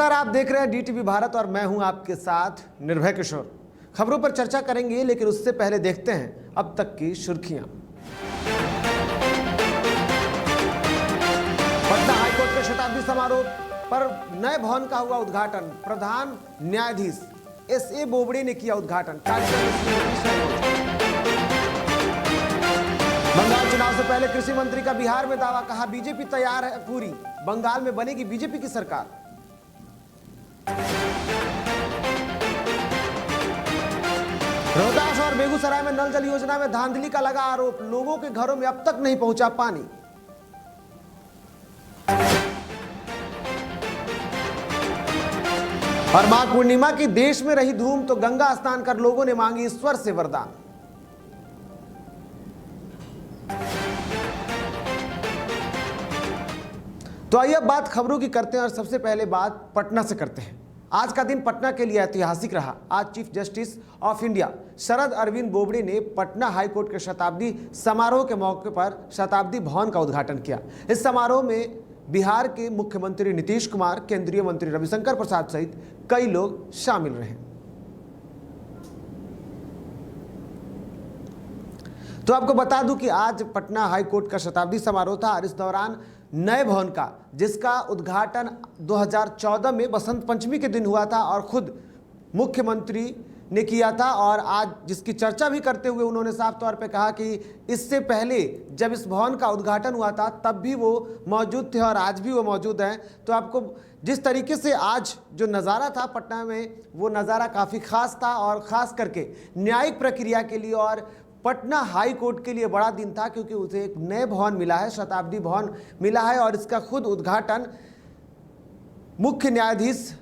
नमस्कार, आप देख रहे हैं डीटीवी भारत और मैं हूं आपके साथ निर्भय किशोर। खबरों पर चर्चा करेंगे, लेकिन उससे पहले देखते हैं अब तक की सुर्खियां। पटना हाईकोर्ट के शताब्दी समारोह पर नए भवन का हुआ उद्घाटन। प्रधान न्यायाधीश एस.ए. बोबड़े ने किया उद्घाटन। बंगाल चुनाव से पहले कृषि मंत्री का बिहार में दावा, कहा बीजेपी तैयार है पूरी, बंगाल में बनेगी बीजेपी की सरकार। रोहतास और बेगूसराय में नल जल योजना में धांधली का लगा आरोप, लोगों के घरों में अब तक नहीं पहुंचा पानी। और माघ पूर्णिमा की देश में रही धूम, तो गंगा स्नान कर लोगों ने मांगी ईश्वर से वरदान। तो आइए अब बात खबरों की करते हैं और सबसे पहले बात पटना से करते हैं। आज का दिन पटना के लिए ऐतिहासिक रहा। आज chief justice of India Sharad Arvind Bobde ने पटना हाईकोर्ट के शताब्दी समारोह के मौके पर शताब्दी भवन का उद्घाटन किया। इस समारोह में बिहार के मुख्यमंत्री नीतीश कुमार, केंद्रीय मंत्री रविशंकर प्रसाद सहित कई लोग शामिल रहे। तो आपको बता दूं कि आज पटना हाईकोर्ट का शताब्दी समारोह था और इस दौरान नए भवन का, जिसका उद्घाटन 2014 में बसंत पंचमी के दिन हुआ था और खुद मुख्यमंत्री ने किया था, और आज जिसकी चर्चा भी करते हुए उन्होंने साफ तौर पे कहा कि इससे पहले जब इस भवन का उद्घाटन हुआ था तब भी वो मौजूद थे और आज भी वो मौजूद हैं। तो आपको जिस तरीके से आज जो नज़ारा था पटना में, वो नज़ारा काफ़ी खास था और ख़ास करके न्यायिक प्रक्रिया के लिए और पटना हाई कोर्ट के लिए बड़ा दिन था, क्योंकि उसे एक नए भवन मिला है, शताब्दी भवन मिला है और इसका खुद उद्घाटन मुख्य न्यायाधीश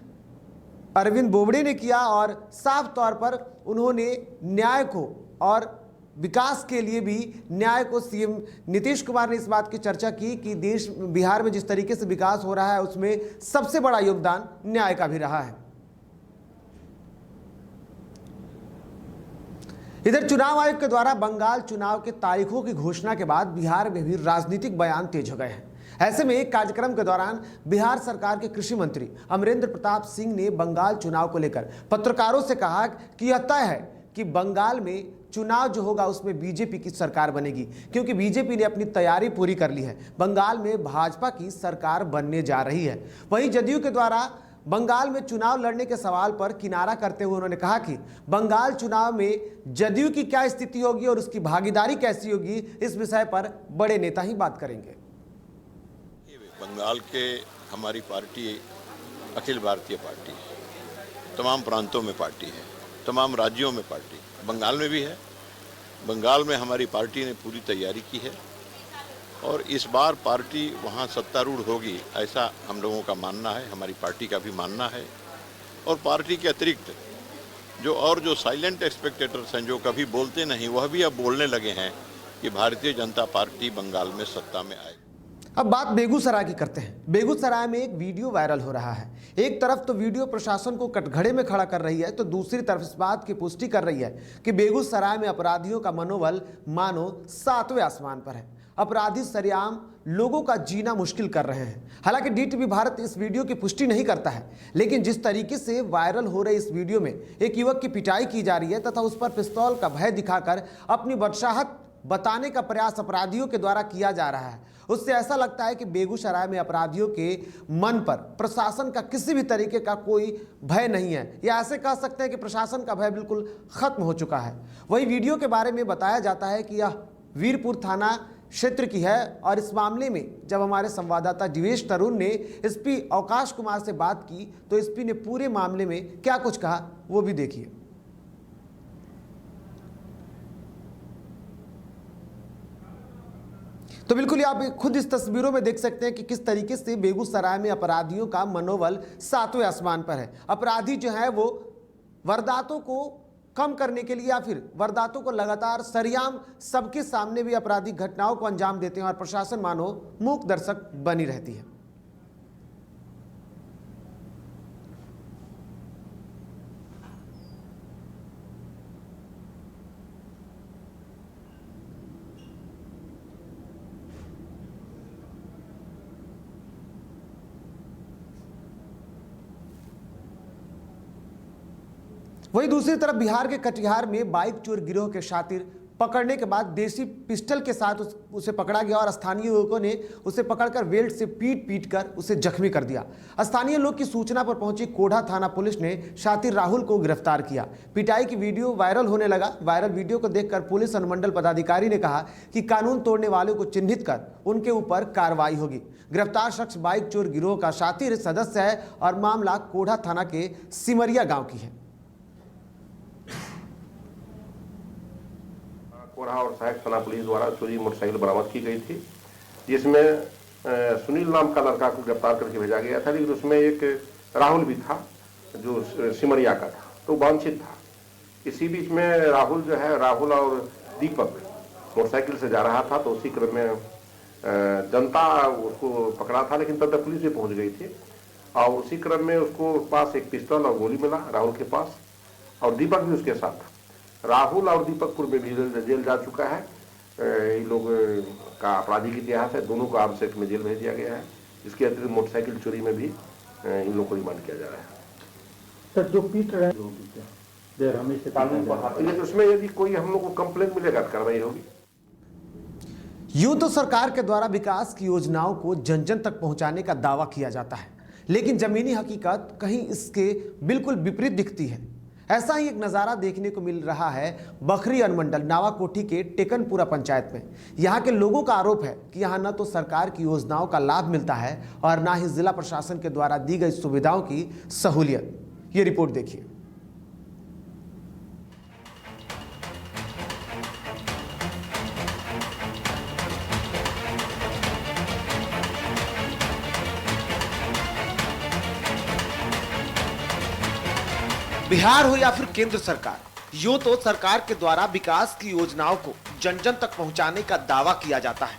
अरविंद बोबड़े ने किया और साफ तौर पर उन्होंने न्याय को और विकास के लिए भी न्याय को, सीएम नीतीश कुमार ने इस बात की चर्चा की कि देश बिहार में जिस तरीके से विकास हो रहा है उसमें सबसे बड़ा योगदान न्याय का भी रहा है। इधर चुनाव आयोग के द्वारा बंगाल चुनाव के तारीखों की घोषणा के बाद बिहार में भी राजनीतिक बयान तेज हो गए हैं। ऐसे में एक कार्यक्रम के दौरान बिहार सरकार के कृषि मंत्री अमरेंद्र प्रताप सिंह ने बंगाल चुनाव को लेकर पत्रकारों से कहा कि यह तय है कि बंगाल में चुनाव जो होगा उसमें बीजेपी की सरकार बनेगी, क्योंकि बीजेपी ने अपनी तैयारी पूरी कर ली है। बंगाल में भाजपा की सरकार बनने जा रही है। वहीं जदयू के द्वारा बंगाल में चुनाव लड़ने के सवाल पर किनारा करते हुए उन्होंने कहा कि बंगाल चुनाव में जदयू की क्या स्थिति होगी और उसकी भागीदारी कैसी होगी, इस विषय पर बड़े नेता ही बात करेंगे। बंगाल के हमारी पार्टी अखिल भारतीय पार्टी है, तमाम प्रांतों में पार्टी है, तमाम राज्यों में पार्टी, बंगाल में भी है। बंगाल में हमारी पार्टी ने पूरी तैयारी की है और इस बार पार्टी वहाँ सत्तारूढ़ होगी, ऐसा हम लोगों का मानना है, हमारी पार्टी का भी मानना है। और पार्टी के अतिरिक्त जो साइलेंट एक्सपेक्टेटर्स हैं, जो कभी बोलते नहीं, वह भी अब बोलने लगे हैं कि भारतीय जनता पार्टी बंगाल में सत्ता में आएगी। अब बात बेगूसराय की करते हैं। बेगूसराय में एक वीडियो वायरल हो रहा है। एक तरफ तो वीडियो प्रशासन को कटघरे में खड़ा कर रही है, तो दूसरी तरफ इस बात की पुष्टि कर रही है कि बेगूसराय में अपराधियों का मनोबल मानो 7वें आसमान पर है। अपराधी सरेआम लोगों का जीना मुश्किल कर रहे हैं। हालांकि डीटीवी भारत इस वीडियो की पुष्टि नहीं करता है, लेकिन जिस तरीके से वायरल हो रहे इस वीडियो में एक युवक की पिटाई की जा रही है तथा उस पर पिस्तौल का भय दिखाकर अपनी बदशाहत बताने का प्रयास अपराधियों के द्वारा किया जा रहा है, उससे ऐसा लगता है कि बेगूसराय में अपराधियों के मन पर प्रशासन का किसी भी तरीके का कोई भय नहीं है, या ऐसे कह सकते हैं कि प्रशासन का भय बिल्कुल खत्म हो चुका है। वही वीडियो के बारे में बताया जाता है कि यह वीरपुर थाना क्षेत्र की है और इस मामले में जब हमारे संवाददाता दिवेश तरुण ने एसपी अवकाश कुमार से बात की तो एसपी ने पूरे मामले में क्या कुछ कहा वो भी देखिए। तो बिल्कुल आप खुद इस तस्वीरों में देख सकते हैं कि किस तरीके से बेगूसराय में अपराधियों का मनोबल 7वें आसमान पर है। अपराधी जो है वो वारदातों को कम करने के लिए या फिर वारदातों को लगातार सरेआम सबके सामने भी आपराधिक घटनाओं को अंजाम देते हैं और प्रशासन मानो मूक दर्शक बनी रहती है। वहीं दूसरी तरफ बिहार के कटिहार में बाइक चोर गिरोह के शातिर पकड़ने के बाद देसी पिस्टल के साथ उसे पकड़ा गया और स्थानीय युवकों ने उसे पकड़कर बेल्ट से पीट कर उसे जख्मी कर दिया। स्थानीय लोग की सूचना पर पहुंची कोढ़ा थाना पुलिस ने शातिर राहुल को गिरफ्तार किया। पिटाई की वीडियो वायरल होने लगा। वायरल वीडियो को देखकर पुलिस अनुमंडल पदाधिकारी ने कहा कि कानून तोड़ने वालों को चिन्हित कर उनके ऊपर कार्रवाई होगी। गिरफ्तार शख्स बाइक चोर गिरोह का शातिर सदस्य है और मामला कोढ़ा थाना के सिमरिया गाँव की है। कोढ़ा और सहायक थाना पुलिस द्वारा चोरी मोटरसाइकिल बरामद की गई थी, जिसमें सुनील नाम का लड़का को गिरफ्तार करके भेजा गया था, लेकिन उसमें एक राहुल भी था जो सिमरिया का था, तो वांछित था। इसी बीच में राहुल और दीपक मोटरसाइकिल से जा रहा था, तो उसी क्रम में जनता उसको पकड़ा था, लेकिन तब तक पुलिस भी पहुंच गई थी और उसी क्रम में उसको पास एक पिस्टल और गोली मिला राहुल के पास, और दीपक भी उसके साथ था। राहुल और दीपक पूर्व में भी जेल जा चुका है। इन लोग का आपराधिक इतिहास है, दोनों को आर्म्स एक्ट में जेल भेज दिया गया है। इसके अतिरिक्त मोटरसाइकिल चोरी में भी इन लोगों को रिमांड किया जा रहा है। सर जो पीट रहे हैं उसमें यदि कोई हम लोग को कंप्लेंट मिलेगा तो कार्रवाई होगी। यूं तो सरकार के द्वारा विकास की योजनाओं को जन जन तक पहुंचाने का दावा किया जाता है, लेकिन जमीनी हकीकत कहीं इसके बिल्कुल विपरीत दिखती है। ऐसा ही एक नज़ारा देखने को मिल रहा है बखरी अनुमंडल नावाकोठी के टेकनपुरा पंचायत में। यहाँ के लोगों का आरोप है कि यहाँ न तो सरकार की योजनाओं का लाभ मिलता है और न ही जिला प्रशासन के द्वारा दी गई सुविधाओं की सहूलियत। ये रिपोर्ट देखिए। बिहार हो या फिर केंद्र सरकार, यूं तो सरकार के द्वारा विकास की योजनाओं को जन जन तक पहुंचाने का दावा किया जाता है,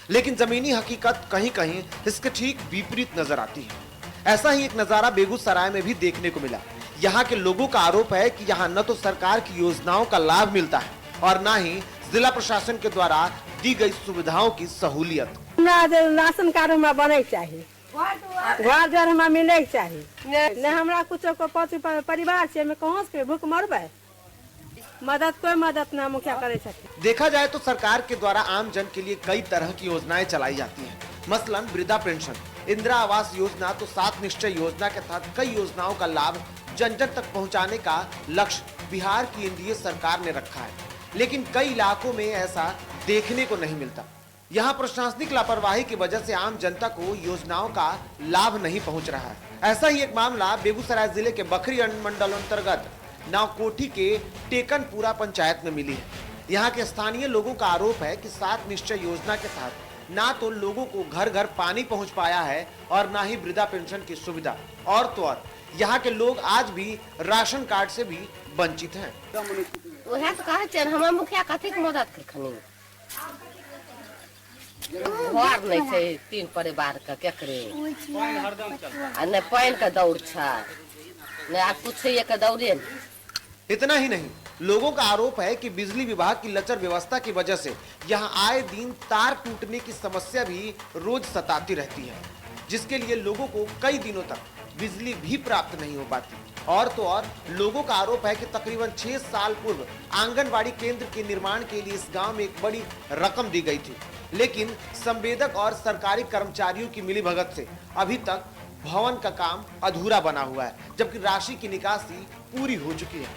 लेकिन जमीनी हकीकत कहीं कहीं इसके ठीक विपरीत नजर आती है। ऐसा ही एक नजारा बेगूसराय में भी देखने को मिला। यहाँ के लोगों का आरोप है कि यहाँ न तो सरकार की योजनाओं का लाभ मिलता है और न ही जिला प्रशासन के द्वारा दी गई सुविधाओं की सहूलियत। राशन कार्ड हमारा बने चाहिए, घर द्वार हमारा मिले चाहिए, न हमरा कुछ परिवार से मैं कहाँ से भूख मरबे। मदद कोई मदद ना मुखिया करे सकते। देखा जाए तो सरकार के द्वारा आम जन के लिए कई तरह की योजनाएं चलाई जाती हैं। मसलन वृद्धा पेंशन, इंदिरा आवास योजना, तो 7 निश्चय योजना के तहत कई योजनाओं का लाभ जन जन तक पहुंचाने का लक्ष्य बिहार की एनडीए सरकार ने रखा है, लेकिन कई इलाकों में ऐसा देखने को नहीं मिलता। यहाँ प्रशासनिक लापरवाही की वजह से आम जनता को योजनाओं का लाभ नहीं पहुंच रहा है। ऐसा ही एक मामला बेगूसराय जिले के बखरी मंडल अंतर्गत नावकोठी के टेकनपुरा पंचायत में मिली है। यहाँ के स्थानीय लोगों का आरोप है कि 7 निश्चय योजना के तहत ना तो लोगों को घर घर पानी पहुंच पाया है और ना ही वृद्धा पेंशन की सुविधा, और तो और यहाँ के लोग आज भी राशन कार्ड से भी वंचित हैं। हम मुखिया कथी के मदद करखनी घर नहीं छै 3 परिवार का केकरे न पानी का दौड़ छै न आप पूछिए के दौड़े। इतना ही नहीं, लोगों का आरोप है कि बिजली विभाग की लचर व्यवस्था की वजह से यहाँ आए दिन तार टूटने की समस्या भी रोज सताती रहती है, जिसके लिए लोगों को कई दिनों तक बिजली भी प्राप्त नहीं हो पाती। और तो और लोगों का आरोप है कि तकरीबन 6 साल पूर्व आंगनबाड़ी केंद्र के निर्माण के लिए इस गांव में एक बड़ी रकम दी गई थी, लेकिन संवेदक और सरकारी कर्मचारियों की मिलीभगत से अभी तक भवन का काम अधूरा बना हुआ है, जबकि राशि की निकासी पूरी हो चुकी है।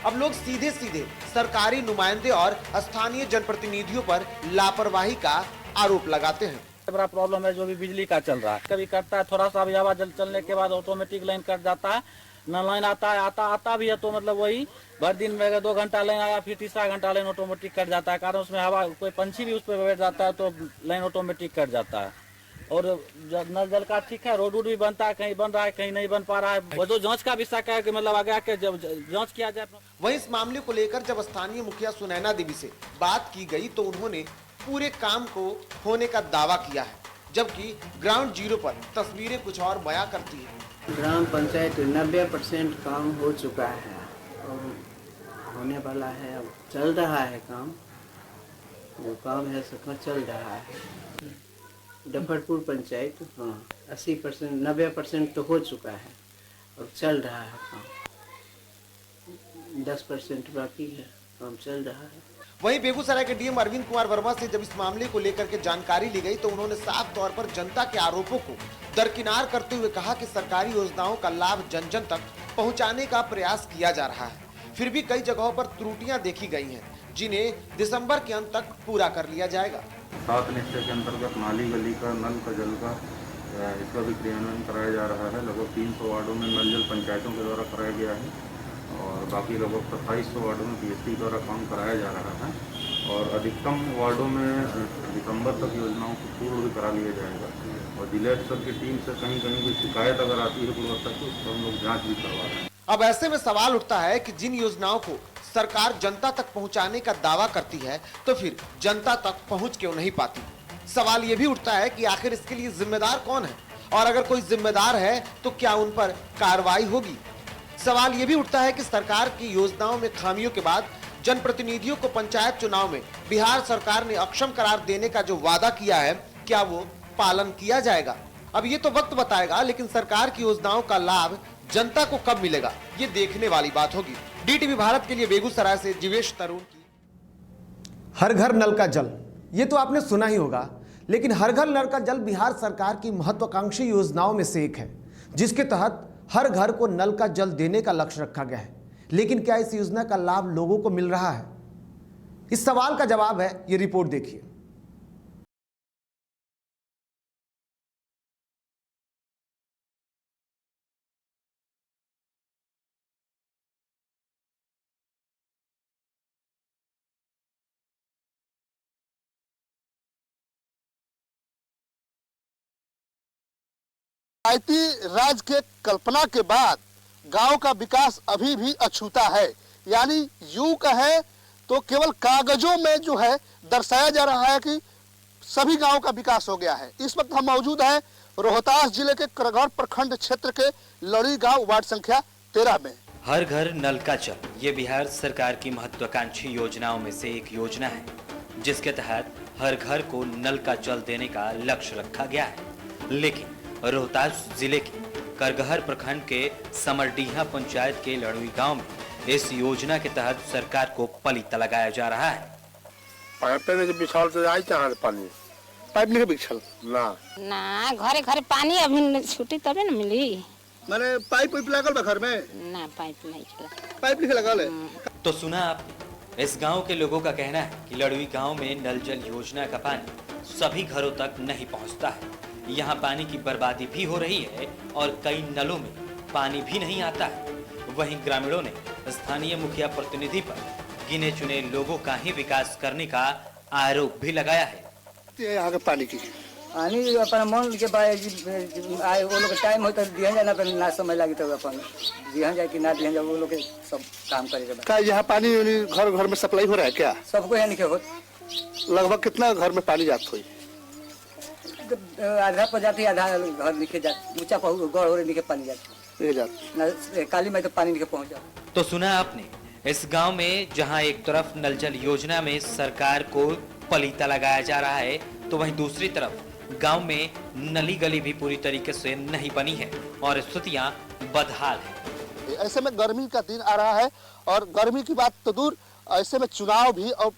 अब लोग सीधे सीधे सरकारी नुमाइंदे और स्थानीय जनप्रतिनिधियों पर लापरवाही का आरोप लगाते हैं। बड़ा प्रॉब्लम है जो भी बिजली का चल रहा है, कभी कटता है, थोड़ा सा भी हवा चलने के बाद ऑटोमेटिक लाइन कट जाता है, न लाइन आता है, आता भी है तो मतलब वही भर दिन में 2 घंटा लाइन आया, फिर तीसरा घंटा लाइन ऑटोमेटिक कट जाता है। कारण उसमें हवा, कोई पंछी भी उस पर बैठ जाता है तो लाइन ऑटोमेटिक कट जाता है। और नल जल का ठीक है, रोड भी बनता है, कहीं बन रहा है कहीं नहीं बन पा रहा है। वो जो जांच का विषय है कि मतलब आगे आके जब जांच किया जाए। वहीं इस मामले को लेकर जब स्थानीय मुखिया सुनैना देवी से बात की गई तो उन्होंने पूरे काम को होने का दावा किया है, जबकि ग्राउंड जीरो पर तस्वीरें कुछ और बयां करती है। ग्राम पंचायत 90% काम हो चुका है और होने वाला है, अब चल रहा है काम, जो काम है सबका चल रहा है। डफरपुर पंचायत 80% 90% तो हो चुका है और चल रहा है काम। 10% बाकी है, काम चल रहा है। वहीं बेगूसराय के डीएम अरविंद कुमार वर्मा से जब इस मामले को लेकर के जानकारी ली गई तो उन्होंने साफ तौर पर जनता के आरोपों को दरकिनार करते हुए कहा कि सरकारी योजनाओं का लाभ जन जन तक पहुंचाने का प्रयास किया जा रहा है। फिर भी कई जगहों पर त्रुटियां देखी गई हैं, जिन्हें दिसंबर के अंत तक पूरा कर लिया जाएगा। 7 निश्चय के अंतर्गत नाली गली का नल का जल का इसका भी क्रियान्वयन कराया जा रहा है। लगभग 300 वार्डों में नल जल पंचायतों के द्वारा कराया गया है और बाकी लगभग 2700 वार्डों में पीएचडी द्वारा काम कराया जा रहा है और अधिकतम वार्डों में दिसंबर तक योजनाओं को पूर्ण भी करा लिया जाएगा। और जिला स्तर की टीम से कहीं कहीं कोई शिकायत अगर आती है गुणवत्ता की, उसको हम लोग जाँच भी करवा रहे हैं। अब ऐसे में सवाल उठता है कि जिन योजनाओं को सरकार जनता तक पहुंचाने का दावा करती है तो फिर जनता तक पहुंच क्यों नहीं पाती। सवाल ये भी उठता है कि आखिर इसके लिए जिम्मेदार कौन है और अगर कोई जिम्मेदार है तो क्या उन पर कार्रवाई होगी। सवाल ये भी उठता है कि सरकार की योजनाओं में खामियों के बाद जनप्रतिनिधियों को पंचायत चुनाव में बिहार सरकार ने अक्षम करार देने का जो वादा किया है, क्या वो पालन किया जाएगा। अब ये तो वक्त बताएगा, लेकिन सरकार की योजनाओं का लाभ जनता को कब मिलेगा, ये देखने वाली बात होगी। डीटीवी भारत के लिए बेगूसराय से जीवेश तरुण की। हर घर नल का जल, ये तो आपने सुना ही होगा, लेकिन हर घर नल का जल बिहार सरकार की महत्वाकांक्षी योजनाओं में से एक है, जिसके तहत हर घर को नल का जल देने का लक्ष्य रखा गया है। लेकिन क्या इस योजना का लाभ लोगों को मिल रहा है? इस सवाल का जवाब है, ये रिपोर्ट देखिए। पंचायती राज के कल्पना के बाद गांव का विकास अभी भी अछूता है, यानी यूं कहें तो केवल कागजों में जो है दर्शाया जा रहा है कि सभी गांवों का विकास हो गया है। इस वक्त हम मौजूद हैं रोहतास जिले के करगहर प्रखंड क्षेत्र के लड़ी गांव वार्ड संख्या 13 में। हर घर नल का जल, ये बिहार सरकार की महत्वाकांक्षी योजनाओं में से एक योजना है, जिसके तहत हर घर को नल का जल देने का लक्ष्य रखा गया है। लेकिन रोहतास जिले के करगहर प्रखंड के समरडीहा पंचायत के लड़वी गांव में इस योजना के तहत सरकार को पलीता लगाया जा रहा है। पाइप ने बिछाल तो आई कहां से पानी, पाइप नहीं बिछल ना घरे घरे पानी अभी छुट्टी तबे न मिली। माने पाइप लागल बा घर में ना, पाइप नहीं चला, पाइप नहीं लगल है। तो सुना आपने, इस गांव के लोगों का कहना है कि लड़वी गांव में नल जल योजना का पानी सभी घरों तक नहीं पहुंचता है। यहाँ पानी की बर्बादी भी हो रही है और कई नलों में पानी भी नहीं आता है। वहीं ग्रामीणों ने स्थानीय मुखिया प्रतिनिधि पर गिने चुने लोगों का ही विकास करने का आरोप भी लगाया है। यहाँ के पानी की पानी अपन मन के आए वो लोग टाइम होता दिया जाना पर ना समय लगी तो अपन दिया जाए कि ना दिया जाए, वो लोग के सब काम करेगा। क्या यहाँ पानी घर घर में सप्लाई हो रहा है क्या? सबको यहाँ नहीं हो। लगभग कितना घर में पानी जात हुई? आधा पर जाती, आधा घर लिखे जाते, ऊंचा गढ़ हो रहे पानी जाते, काली में तो पानी नहीं पहुँच जाता। तो सुना आपने, इस गांव में जहां एक तरफ नल जल योजना में सरकार को पलीता लगाया जा रहा है, तो वहीं दूसरी तरफ गांव में नली गली भी पूरी तरीके से नहीं बनी है और स्थितियां बदहाल है। ऐसे में गर्मी का दिन आ रहा है और गर्मी की बात तो दूर, ऐसे में चुनाव भी और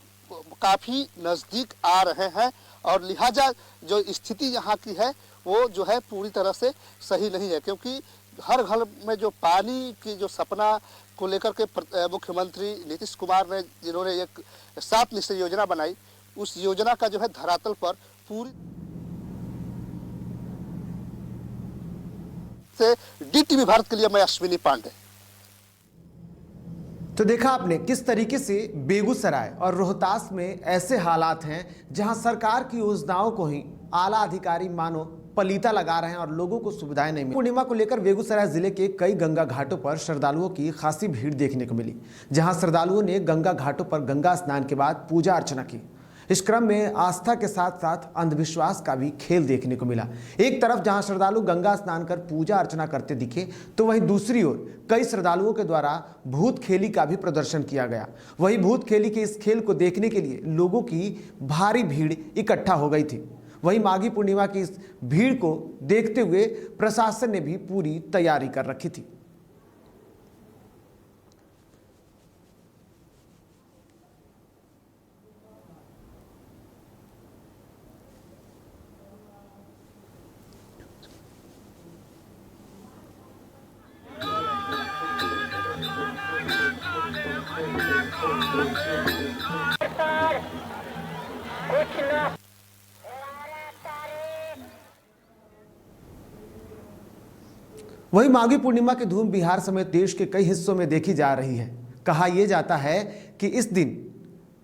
काफी नजदीक आ रहे हैं और लिहाजा जो स्थिति यहाँ की है वो जो है पूरी तरह से सही नहीं है, क्योंकि हर घर में जो पानी की जो सपना को लेकर के मुख्यमंत्री नीतीश कुमार ने जिन्होंने एक 7 निश्चय योजना बनाई, उस योजना का जो है धरातल पर पूरी से डीटीवी भारत के लिए मैं अश्विनी पांडे। तो देखा आपने किस तरीके से बेगूसराय और रोहतास में ऐसे हालात हैं जहां सरकार की योजनाओं को ही आला अधिकारी मानो पलीता लगा रहे हैं और लोगों को सुविधाएं नहीं मिली। पूर्णिमा को लेकर बेगूसराय जिले के कई गंगा घाटों पर श्रद्धालुओं की खासी भीड़ देखने को मिली, जहां श्रद्धालुओं ने गंगा घाटों पर गंगा स्नान के बाद पूजा अर्चना की। इस क्रम में आस्था के साथ साथ अंधविश्वास का भी खेल देखने को मिला। एक तरफ जहां श्रद्धालु गंगा स्नान कर पूजा अर्चना करते दिखे, तो वहीं दूसरी ओर कई श्रद्धालुओं के द्वारा भूत खेली का भी प्रदर्शन किया गया। वहीं भूत खेली के इस खेल को देखने के लिए लोगों की भारी भीड़ इकट्ठा हो गई थी। वहीं माघी पूर्णिमा की इस भीड़ को देखते हुए प्रशासन ने भी पूरी तैयारी कर रखी थी। वहीं माघी पूर्णिमा की धूम बिहार समेत देश के कई हिस्सों में देखी जा रही है। कहा यह जाता है कि इस दिन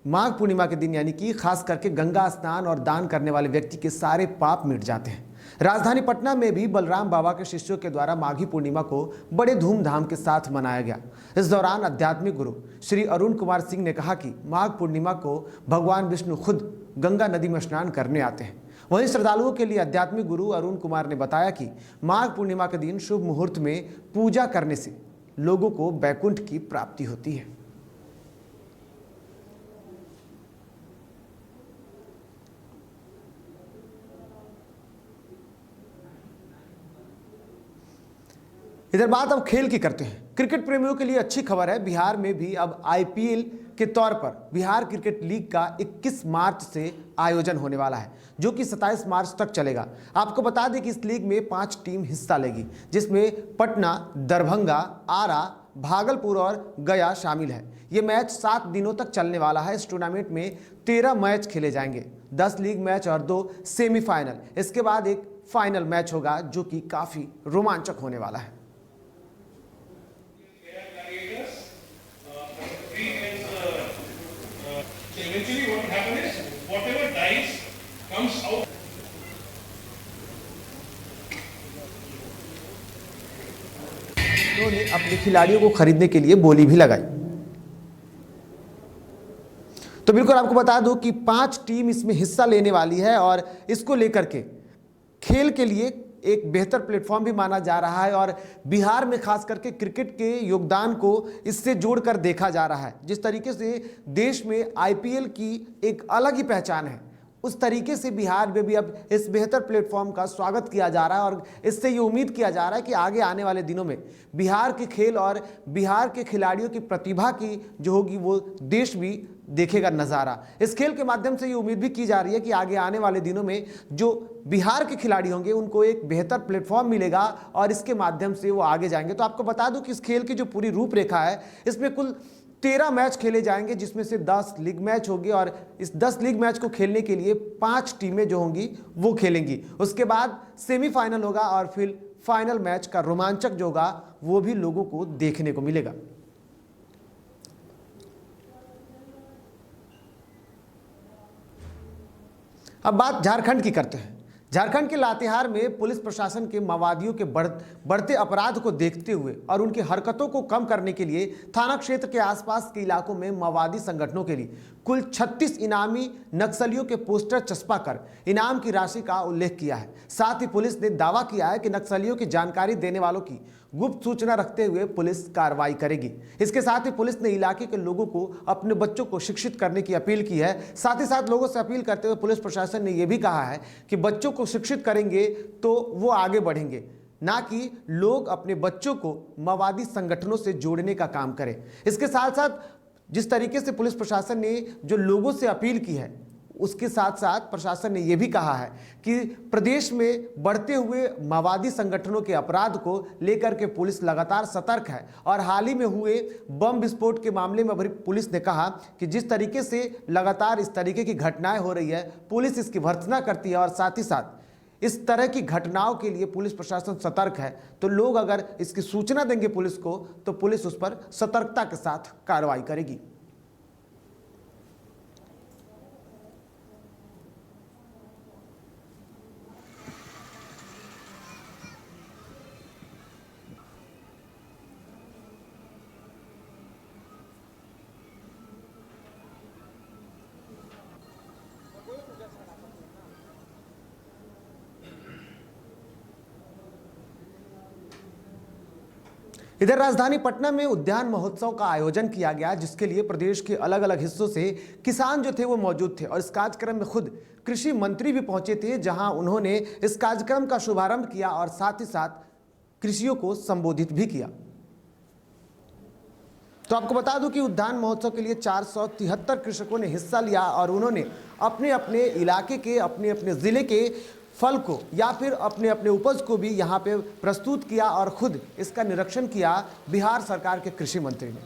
माघ पूर्णिमा के दिन यानी कि खास करके गंगा स्नान और दान करने वाले व्यक्ति के सारे पाप मिट जाते हैं। राजधानी पटना में भी बलराम बाबा के शिष्यों के द्वारा माघी पूर्णिमा को बड़े धूमधाम के साथ मनाया गया। इस दौरान आध्यात्मिक गुरु श्री अरुण कुमार सिंह ने कहा कि माघ पूर्णिमा को भगवान विष्णु खुद गंगा नदी में स्नान करने आते हैं। वहीं श्रद्धालुओं के लिए आध्यात्मिक गुरु अरुण कुमार ने बताया कि माघ पूर्णिमा के दिन शुभ मुहूर्त में पूजा करने से लोगों को वैकुंठ की प्राप्ति होती है। इधर बात अब खेल की करते हैं। क्रिकेट प्रेमियों के लिए अच्छी खबर है, बिहार में भी अब आईपीएल के तौर पर बिहार क्रिकेट लीग का 21 मार्च से आयोजन होने वाला है, जो कि 27 मार्च तक चलेगा। आपको बता दें कि इस लीग में 5 टीम हिस्सा लेगी, जिसमें पटना, दरभंगा, आरा, भागलपुर और गया शामिल है। ये मैच 7 दिनों तक चलने वाला है। इस टूर्नामेंट में 13 मैच खेले जाएंगे, 10 लीग मैच और 2 सेमीफाइनल। इसके बाद एक फाइनल मैच होगा, जो कि काफी रोमांचक होने वाला है। Eventually what will happen is whatever dice comes out. उन्होंने अपने खिलाड़ियों को खरीदने के लिए बोली भी लगाई। तो बिल्कुल आपको बता दूं कि 5 टीम इसमें हिस्सा लेने वाली है और इसको लेकर के खेल के लिए एक बेहतर प्लेटफॉर्म भी माना जा रहा है और बिहार में खास करके क्रिकेट के योगदान को इससे जोड़कर देखा जा रहा है। जिस तरीके से देश में आईपीएल की एक अलग ही पहचान है, उस तरीके से बिहार में भी अब इस बेहतर प्लेटफॉर्म का स्वागत किया जा रहा है और इससे ये उम्मीद किया जा रहा है कि आगे आने वाले दिनों में बिहार के खेल और बिहार के खिलाड़ियों की प्रतिभा की जो होगी वो देश भी देखेगा नज़ारा। इस खेल के माध्यम से ये उम्मीद भी की जा रही है कि आगे आने वाले दिनों में जो बिहार के खिलाड़ी होंगे उनको एक बेहतर प्लेटफॉर्म मिलेगा और इसके माध्यम से वो आगे जाएंगे। तो आपको बता दूं कि इस खेल की जो पूरी रूपरेखा है, इसमें कुल 13 मैच खेले जाएंगे, जिसमें से 10 लीग मैच होंगे और इस 10 लीग मैच को खेलने के लिए 5 टीमें जो होंगी वो खेलेंगी। उसके बाद सेमीफाइनल होगा और फिर फाइनल मैच का रोमांचक जो होगा वो भी लोगों को देखने को मिलेगा। अब बात झारखंड की करते हैं। झारखंड के लातेहार में पुलिस प्रशासन के माओवादियों के बढ़ते अपराध को देखते हुए और उनकी हरकतों को कम करने के लिए थाना क्षेत्र के आसपास के इलाकों में माओवादी संगठनों के लिए कुल 36 इनामी नक्सलियों के पोस्टर चस्पा कर इनाम की राशि का उल्लेख किया है। साथ ही पुलिस ने दावा किया है कि नक्सलियों की जानकारी देने वालों की गुप्त सूचना रखते हुए पुलिस कार्रवाई करेगी। इसके साथ ही पुलिस ने इलाके के लोगों को अपने बच्चों को शिक्षित करने की अपील की है। साथ ही साथ लोगों से अपील करते हुए पुलिस प्रशासन ने यह भी कहा है कि बच्चों को शिक्षित करेंगे तो वो आगे बढ़ेंगे, ना कि लोग अपने बच्चों को माओवादी संगठनों से जोड़ने का काम करें। इसके साथ साथ जिस तरीके से पुलिस प्रशासन ने जो लोगों से अपील की है, उसके साथ साथ प्रशासन ने यह भी कहा है कि प्रदेश में बढ़ते हुए माओवादी संगठनों के अपराध को लेकर के पुलिस लगातार सतर्क है और हाल ही में हुए बम विस्फोट के मामले में पुलिस ने कहा कि जिस तरीके से लगातार इस तरीके की घटनाएं हो रही है, पुलिस इसकी भर्त्सना करती है और साथ ही साथ इस तरह की घटनाओं के लिए पुलिस प्रशासन सतर्क है। तो लोग अगर इसकी सूचना देंगे पुलिस को तो पुलिस उस पर सतर्कता के साथ कार्रवाई करेगी। इधर राजधानी पटना में उद्यान महोत्सव का आयोजन किया गया, जिसके लिए प्रदेश के अलग अलग हिस्सों से किसान जो थे वो मौजूद थे और इस कार्यक्रम में खुद कृषि मंत्री भी पहुंचे थे, जहां उन्होंने इस कार्यक्रम का शुभारंभ किया और साथ ही साथ कृषियों को संबोधित भी किया। तो आपको बता दूं कि उद्यान महोत्सव के लिए 473 कृषकों ने हिस्सा लिया और उन्होंने अपने अपने इलाके के अपने अपने जिले के फल को या फिर अपने अपने उपज को भी यहाँ पे प्रस्तुत किया और खुद इसका निरीक्षण किया बिहार सरकार के कृषि मंत्री ने।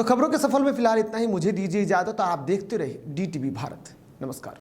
तो खबरों के सफल में फिलहाल इतना ही। मुझे दीजिए इजाजत, तो आप देखते रहिए DTV भारत। नमस्कार।